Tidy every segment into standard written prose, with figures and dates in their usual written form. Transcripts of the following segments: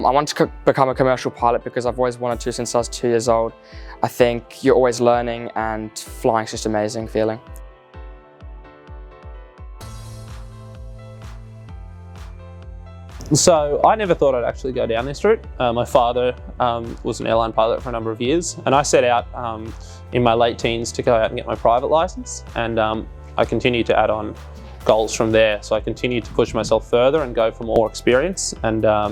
I want to become a commercial pilot because I've always wanted to since I was 2 years old. I think you're always learning and flying's just an amazing feeling. So I never thought I'd actually go down this route. My father was an airline pilot for a number of years, and I set out in my late teens to go out and get my private license, and I continued to add on goals from there. So I continued to push myself further and go for more experience, and I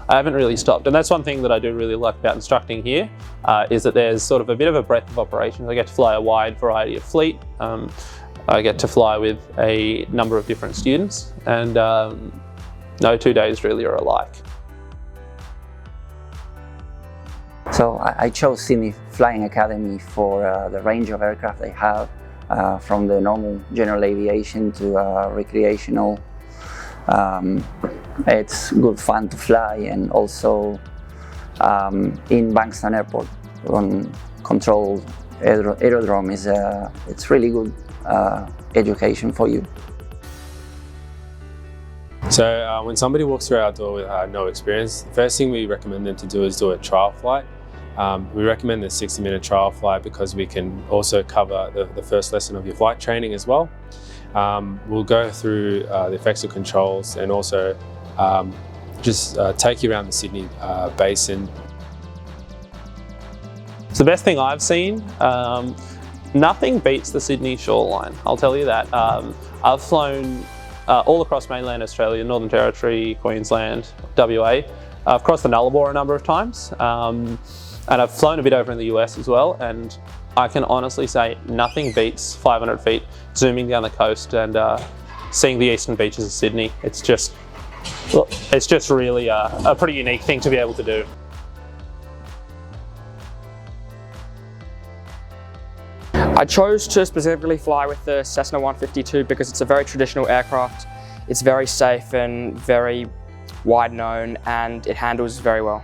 haven't really stopped. And that's one thing that I do really like about instructing here, is that there's sort of a bit of a breadth of operations. I get to fly a wide variety of fleet. I get to fly with a number of different students, and no 2 days really are alike. So I chose Sydney Flying Academy for the range of aircraft they have, from the normal general aviation to recreational. It's good fun to fly, and also in Bankstown Airport on controlled aerodrome it's really good education for you. So when somebody walks through our door with no experience, the first thing we recommend them to do is do a trial flight. We recommend the 60-minute trial flight because we can also cover the first lesson of your flight training as well. We'll go through the effects of controls and also just take you around the Sydney basin. It's the best thing I've seen. Nothing beats the Sydney shoreline, I'll tell you that. I've flown all across mainland Australia, Northern Territory, Queensland, WA. I've crossed the Nullarbor a number of times, and I've flown a bit over in the US as well, and I can honestly say nothing beats 500 feet zooming down the coast and seeing the eastern beaches of Sydney. It's just really a pretty unique thing to be able to do. I chose to specifically fly with the Cessna 152 because it's a very traditional aircraft. It's very safe and very wide known, and it handles very well.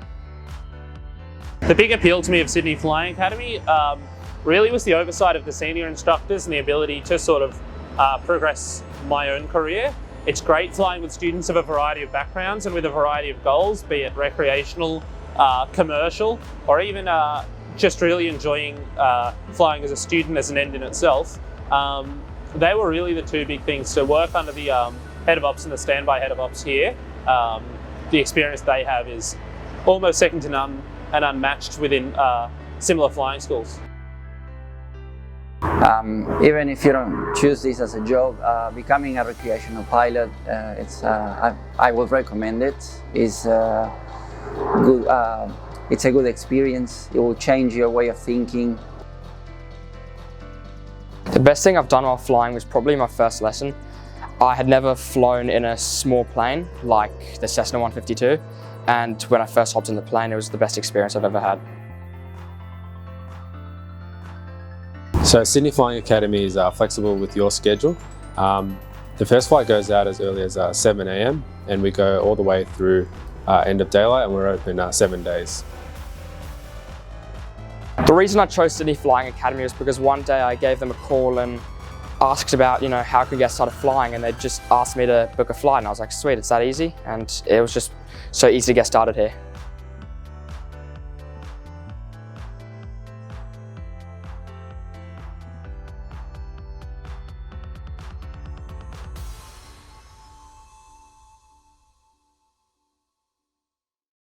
The big appeal to me of Sydney Flying Academy really was the oversight of the senior instructors and the ability to sort of progress my own career. It's great flying with students of a variety of backgrounds and with a variety of goals, be it recreational, commercial, or even just really enjoying flying as a student as an end in itself. They were really the two big things. To work under the head of ops and the standby head of ops here, the experience they have is almost second to none and unmatched within similar flying schools. Even if you don't choose this as a job, becoming a recreational pilot, I would recommend it. It's good. It's a good experience. It will change your way of thinking. The best thing I've done while flying was probably my first lesson. I had never flown in a small plane like the Cessna 152, and when I first hopped in the plane, it was the best experience I've ever had. So Sydney Flying Academy is flexible with your schedule. The first flight goes out as early as 7 AM and we go all the way through end of daylight, and we're open 7 days. The reason I chose Sydney Flying Academy was because one day I gave them a call and asked about, how I could get started flying, and they just asked me to book a flight, and I was like, sweet, it's that easy, and it was just so easy to get started here.